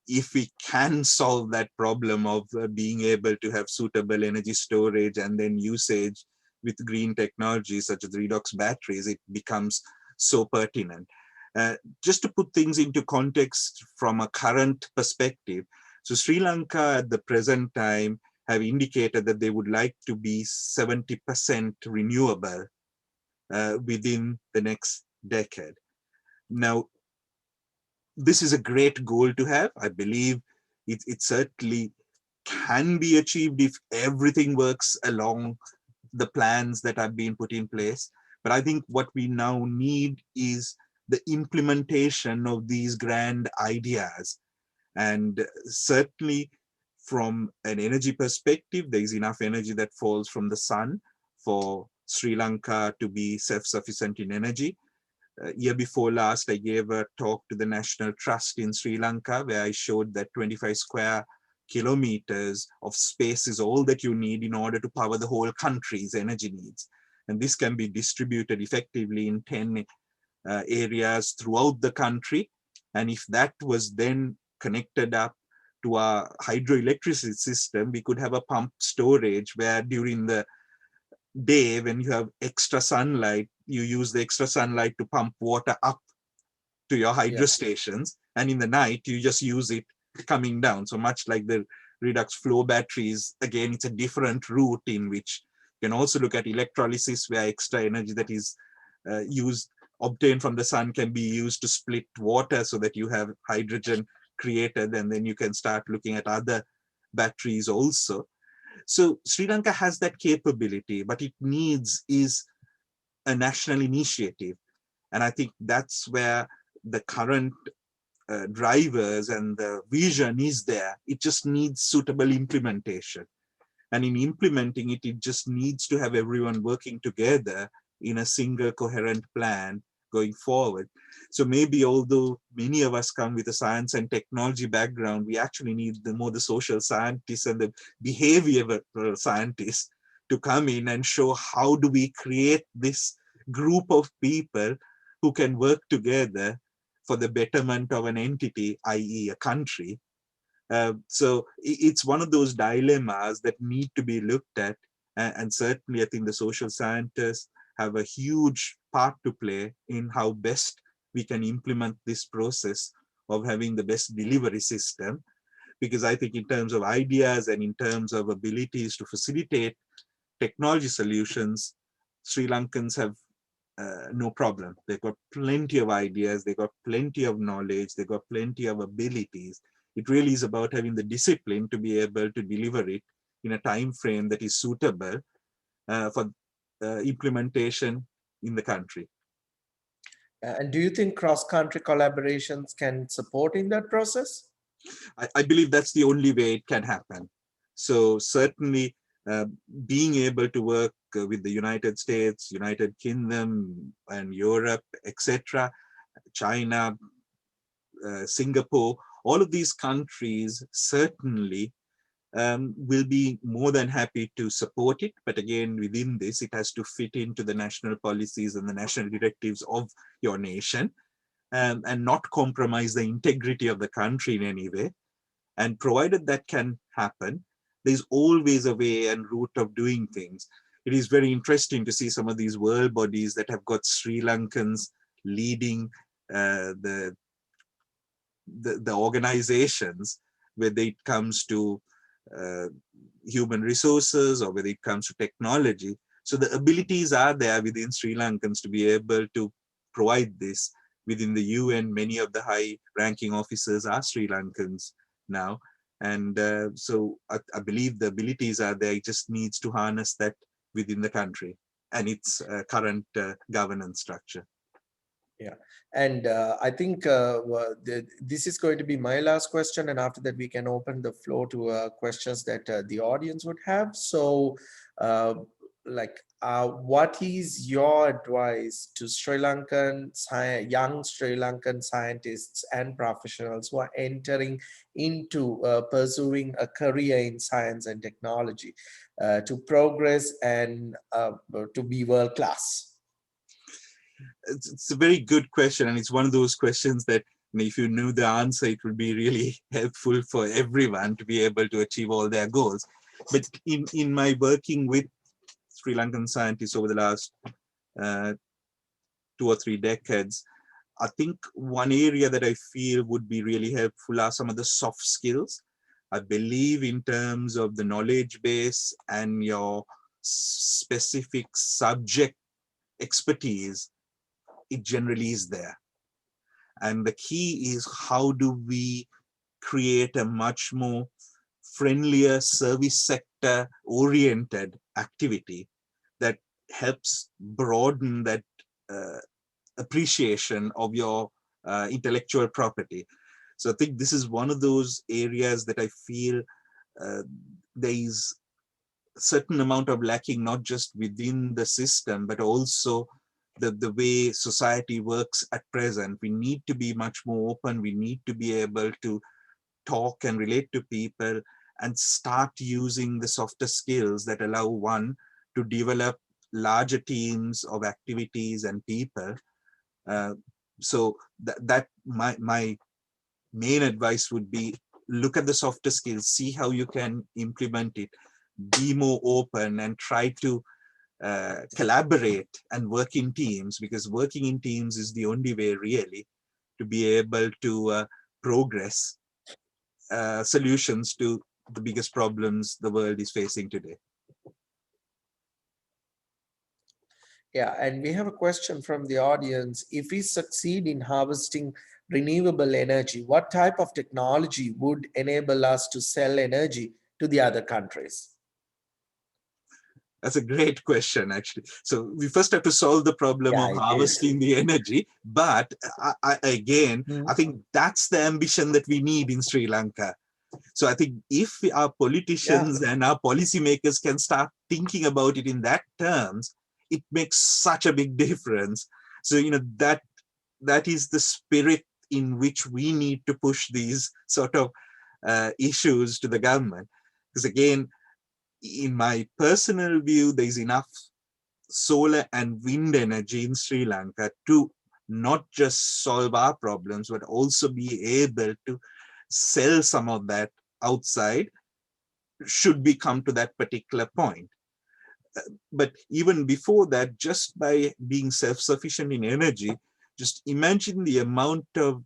if we can solve that problem of being able to have suitable energy storage and then usage with green technologies such as redox batteries, it becomes so pertinent. Just to put things into context from a current perspective, so Sri Lanka at the present time have indicated that they would like to be 70% renewable within the next decade. Now, this is a great goal to have. I believe it certainly can be achieved if everything works along the plans that have been put in place. But I think what we now need is the implementation of these grand ideas. And certainly from an energy perspective, there is enough energy that falls from the sun for Sri Lanka to be self-sufficient in energy. Year before last, I gave a talk to the National Trust in Sri Lanka where I showed that 25 square kilometers of space is all that you need in order to power the whole country's energy needs. And this can be distributed effectively in 10 areas throughout the country. And if that was then connected up to our hydroelectricity system, we could have a pump storage where during the day when you have extra sunlight, you use the extra sunlight to pump water up to your hydro stations, and in the night you just use it coming down. So much like the redox flow batteries, again, it's a different route in which you can also look at electrolysis where extra energy that is obtained from the sun can be used to split water so that you have hydrogen created, and then you can start looking at other batteries also. So Sri Lanka has that capability, but it needs is a national initiative. And I think that's where the current drivers and the vision is there. It just needs suitable implementation. And in implementing it, it just needs to have everyone working together in a single coherent plan going forward. So maybe although many of us come with a science and technology background, we actually need more the social scientists and the behavioral scientists to come in and show how do we create this group of people who can work together for the betterment of an entity, i.e. a country. So it's one of those dilemmas that need to be looked at. And certainly I think the social scientists have a huge part to play in how best we can implement this process of having the best delivery system. Because I think in terms of ideas and in terms of abilities to facilitate technology solutions, Sri Lankans have no problem. They've got plenty of ideas, they've got plenty of knowledge, they've got plenty of abilities. It really is about having the discipline to be able to deliver it in a time frame that is suitable for implementation in the country. And do you think cross-country collaborations can support in that process? I believe that's the only way it can happen. So certainly being able to work with the United States, United Kingdom and Europe, etc., China, Singapore, all of these countries certainly will be more than happy to support it. But again, within this, it has to fit into the national policies and the national directives of your nation and not compromise the integrity of the country in any way. And provided that can happen, there's always a way and route of doing things. It is very interesting to see some of these world bodies that have got Sri Lankans leading the organizations, whether it comes to human resources or whether it comes to technology. So the abilities are there within Sri Lankans to be able to provide this. Within the UN, many of the high-ranking officers are Sri Lankans now. And so I believe the abilities are there. It just needs to harness that within the country and its current governance structure. Yeah, and I think this is going to be my last question, and after that we can open the floor to questions that the audience would have. So what is your advice to young Sri Lankan scientists and professionals who are entering into pursuing a career in science and technology to progress and to be world class? It's a very good question, and it's one of those questions that, if you knew the answer, it would be really helpful for everyone to be able to achieve all their goals. But in my working with Sri Lankan scientists over the last 2 or 3 decades, I think one area that I feel would be really helpful are some of the soft skills. I believe in terms of the knowledge base and your specific subject expertise, it generally is there. And the key is, how do we create a much more friendlier service sector oriented activity that helps broaden that appreciation of your intellectual property. So I think this is one of those areas that I feel there is a certain amount of lacking, not just within the system, but also the way society works at present. We need to be much more open. We need to be able to talk and relate to people and start using the softer skills that allow one to develop larger teams of activities and people. So that my main advice would be, look at the softer skills, see how you can implement it, be more open, and try to collaborate and work in teams, because working in teams is the only way really to be able to progress solutions to the biggest problems the world is facing today. Yeah, and we have a question from the audience. If we succeed in harvesting renewable energy, what type of technology would enable us to sell energy to the other countries? That's a great question, actually. So we first have to solve the problem of harvesting the energy. But again, I think that's the ambition that we need in Sri Lanka. So I think if our politicians and our policymakers can start thinking about it in that terms, it makes such a big difference. So, that is the spirit in which we need to push these sort of issues to the government. Because again, in my personal view, there's enough solar and wind energy in Sri Lanka to not just solve our problems, but also be able to sell some of that outside, should we come to that particular point. But even before that, just by being self-sufficient in energy, just imagine the amount of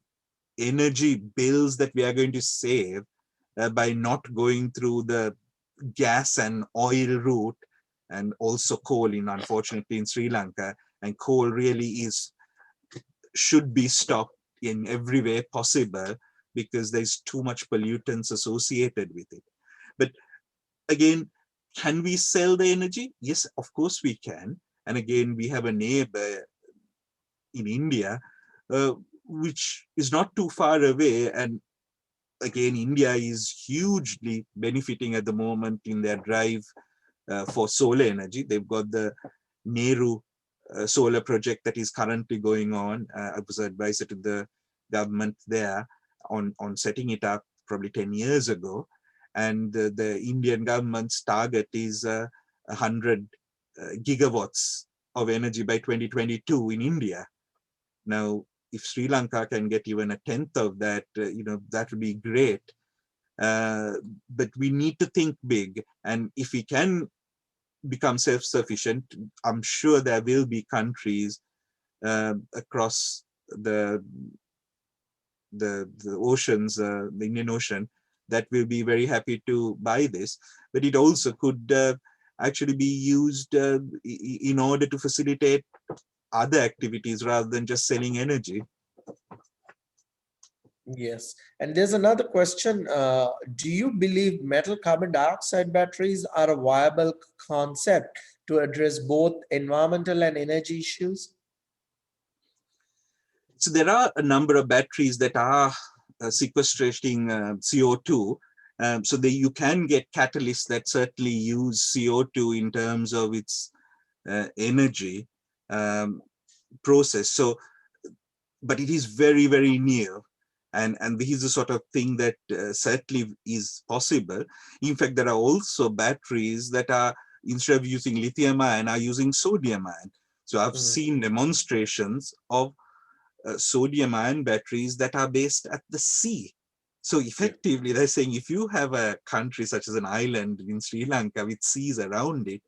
energy bills that we are going to save by not going through the gas and oil route, and also coal, unfortunately in Sri Lanka. And coal really should be stopped in every way possible, because there's too much pollutants associated with it. But again, can we sell the energy? Yes, of course we can. And again, we have a neighbor in India, which is not too far away. And again, India is hugely benefiting at the moment in their drive for solar energy. They've got the Nehru solar project that is currently going on. I was an advisor to the government there on setting it up probably 10 years ago. And the Indian government's target is 100 gigawatts of energy by 2022 in India. Now, if Sri Lanka can get even a tenth of that, that would be great. But we need to think big. And if we can become self-sufficient, I'm sure there will be countries across the oceans, the Indian Ocean, that will be very happy to buy this. But it also could actually be used in order to facilitate other activities rather than just selling energy. Yes, and there's another question. Do you believe metal carbon dioxide batteries are a viable concept to address both environmental and energy issues? So there are a number of batteries that are sequestrating CO2. So that you can get catalysts that certainly use CO2 in terms of its energy process. So, but it is very, very new. And this is the sort of thing that certainly is possible. In fact, there are also batteries that are, instead of using lithium ion, are using sodium ion. So I've seen demonstrations of sodium ion batteries that are based at the sea. So effectively, they're saying if you have a country such as an island in Sri Lanka with seas around it,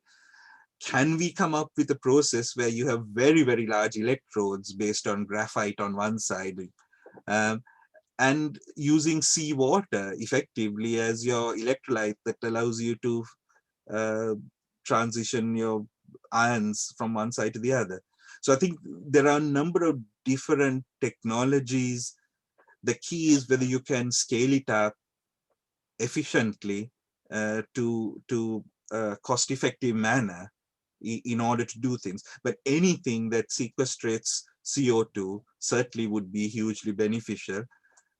can we come up with a process where you have very, very large electrodes based on graphite on one side, and using seawater effectively as your electrolyte that allows you to transition your ions from one side to the other. So I think there are a number of different technologies. The key is whether you can scale it up efficiently to a cost-effective manner in order to do things. But anything that sequestrates CO2 certainly would be hugely beneficial,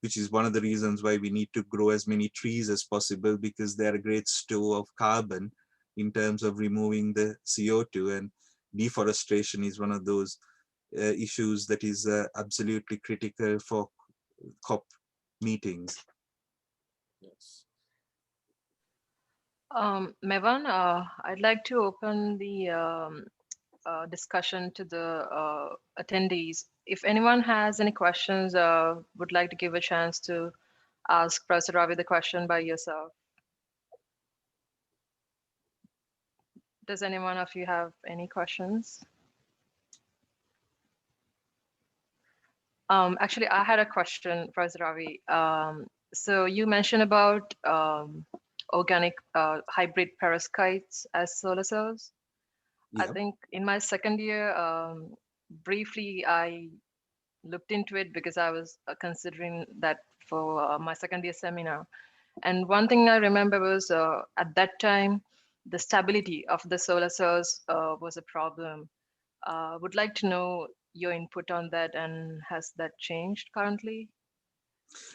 which is one of the reasons why we need to grow as many trees as possible, because they're a great store of carbon in terms of removing the CO2. And deforestation is one of those issues that is absolutely critical for COP meetings. Yes. Mevan, I'd like to open the discussion to the attendees. If anyone has any questions, would like to give a chance to ask Professor Ravi the question by yourself. Does anyone of you have any questions? Actually, I had a question, Professor Ravi. So you mentioned about organic hybrid perovskites as solar cells. I Yeah. think in my second year, briefly, I looked into it because I was considering that for my second year seminar. And one thing I remember was at that time, the stability of the solar cells was a problem. Would like to know your input on that, and has that changed currently?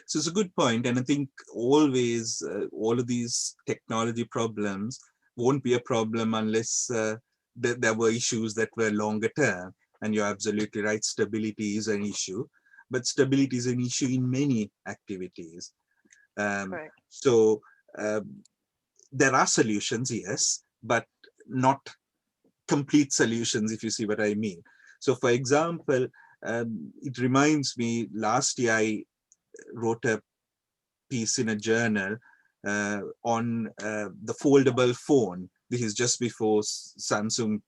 So it's a good point, and I think always all of these technology problems won't be a problem unless there were issues that were longer term. And you're absolutely right, stability is an issue, but stability is an issue in many activities. Correct. So there are solutions, yes, but not complete solutions, if you see what I mean. So for example, it reminds me, last year I wrote a piece in a journal on the foldable phone. This is just before Samsung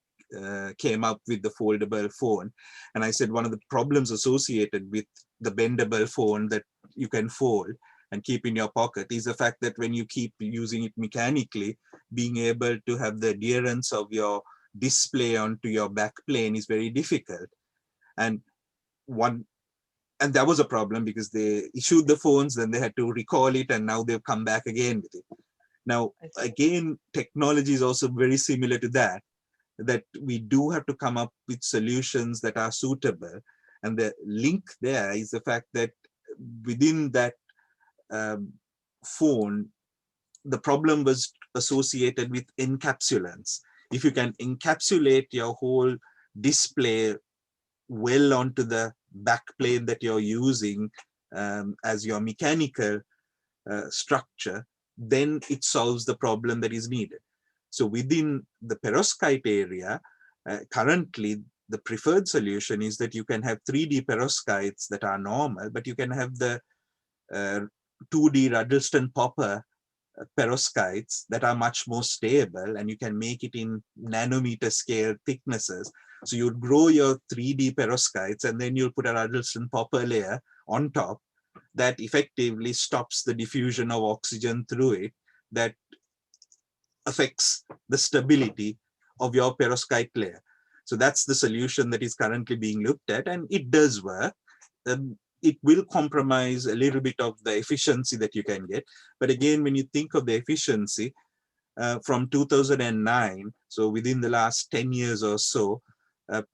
came up with the foldable phone. And I said one of the problems associated with the bendable phone that you can fold and keep in your pocket is the fact that when you keep using it mechanically, being able to have the adherence of your display onto your back plane is very difficult. And that was a problem because they issued the phones, then they had to recall it, and now they've come back again with it. Now, again, technology is also very similar to that we do have to come up with solutions that are suitable. And the link there is the fact that within that phone, the problem was associated with encapsulants. If you can encapsulate your whole display well onto the back plane that you're using as your mechanical structure, then it solves the problem that is needed. So within the perovskite area, currently the preferred solution is that you can have 3D perovskites that are normal, but you can have the 2D Ruddleston Popper perovskites that are much more stable, and you can make it in nanometer scale thicknesses. So you'd grow your 3D perovskites, and then you'll put a Ruddleston Popper layer on top that effectively stops the diffusion of oxygen through it, that affects the stability of your perovskite layer. So that's the solution that is currently being looked at, and it does work. It will compromise a little bit of the efficiency that you can get. But again, when you think of the efficiency from 2009, so within the last 10 years or so,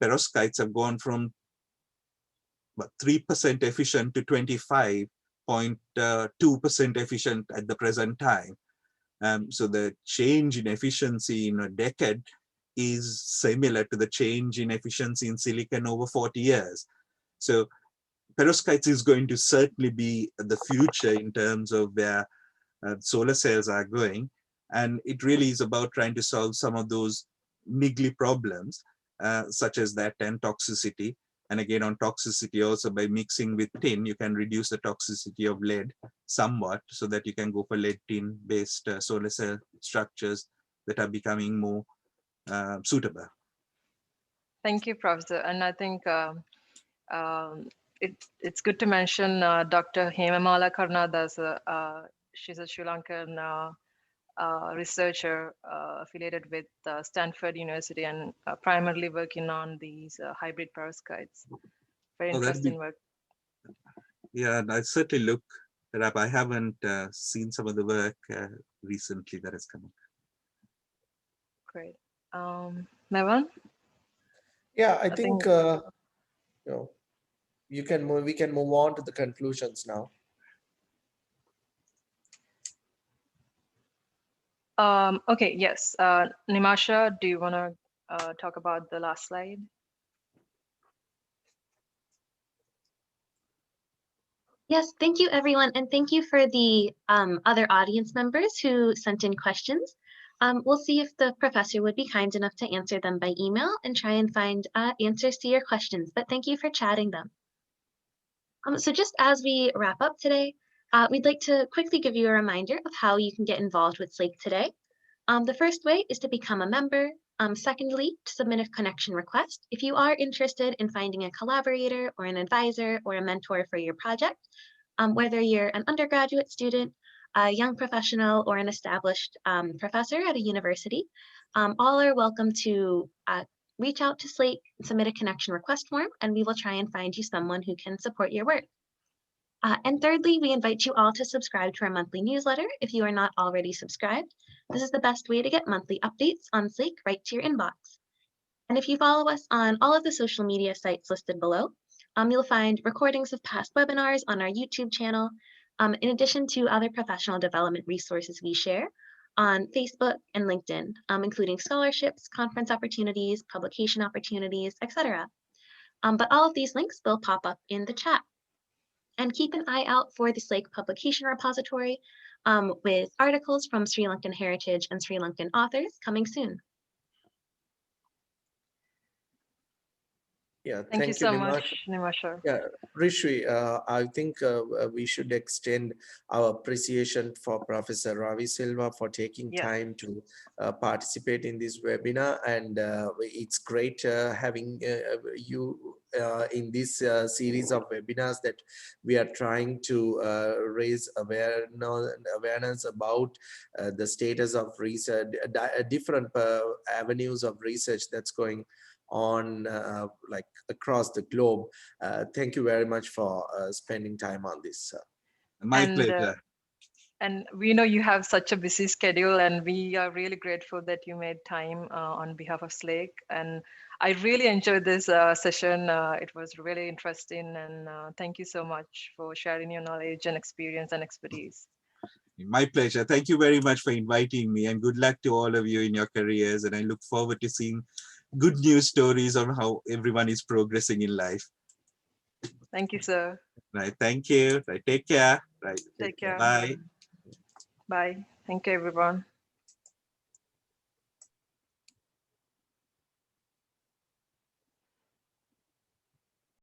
perovskites have gone from 3% efficient to 25 0.2% efficient at the present time. So the change in efficiency in a decade is similar to the change in efficiency in silicon over 40 years. So perovskites is going to certainly be the future in terms of where solar cells are going. And it really is about trying to solve some of those niggly problems, such as that and toxicity. And again, on toxicity, also by mixing with tin, you can reduce the toxicity of lead somewhat so that you can go for lead tin based solar cell structures that are becoming more suitable. Thank you, Professor. And I think it's good to mention Dr. Hemamala Karnadas. She's a Sri Lankan researcher affiliated with Stanford University and primarily working on these hybrid perovskites. Very interesting work. Yeah, I certainly look that up. I haven't seen some of the work recently that has come up. Great. Mevan? Yeah, I think you know, we can move on to the conclusions now. Okay, yes. Nimasha, do you want to talk about the last slide? Yes, thank you everyone, and thank you for the other audience members who sent in questions. We'll see if the professor would be kind enough to answer them by email and try and find answers to your questions, but thank you for chatting them. So just as we wrap up today, we'd like to quickly give you a reminder of how you can get involved with SLAKE today. The first way is to become a member. Secondly, to submit a connection request. If you are interested in finding a collaborator or an advisor or a mentor for your project, whether you're an undergraduate student, a young professional, or an established professor at a university, all are welcome to reach out to SLAKE, submit a connection request form, and we will try and find you someone who can support your work. And thirdly, we invite you all to subscribe to our monthly newsletter if you are not already subscribed. This is the best way to get monthly updates on SLAKE right to your inbox. And if you follow us on all of the social media sites listed below, you'll find recordings of past webinars on our YouTube channel, in addition to other professional development resources we share on Facebook and LinkedIn, including scholarships, conference opportunities, publication opportunities, etc. But all of these links will pop up in the chat. And keep an eye out for the SLAKE publication repository with articles from Sri Lankan heritage and Sri Lankan authors coming soon. Yeah, Thank you so much, Nimasha. Yeah, Rishwi, I think we should extend our appreciation for Professor Ravi Silva for taking time to participate in this webinar, and it's great having you in this series of webinars that we are trying to raise awareness about the status of research, different avenues of research that's going on like across the globe. Thank you very much for spending time on this. My pleasure. And we know you have such a busy schedule, and we are really grateful that you made time on behalf of SLAKE. And I really enjoyed this session. It was really interesting, and thank you so much for sharing your knowledge and experience and expertise. My pleasure. Thank you very much for inviting me, and good luck to all of you in your careers. And I look forward to seeing good news stories on how everyone is progressing in life. Thank you, sir. Right. Thank you. Right. Take care. Right. Take care. Bye. Bye. Thank you, everyone.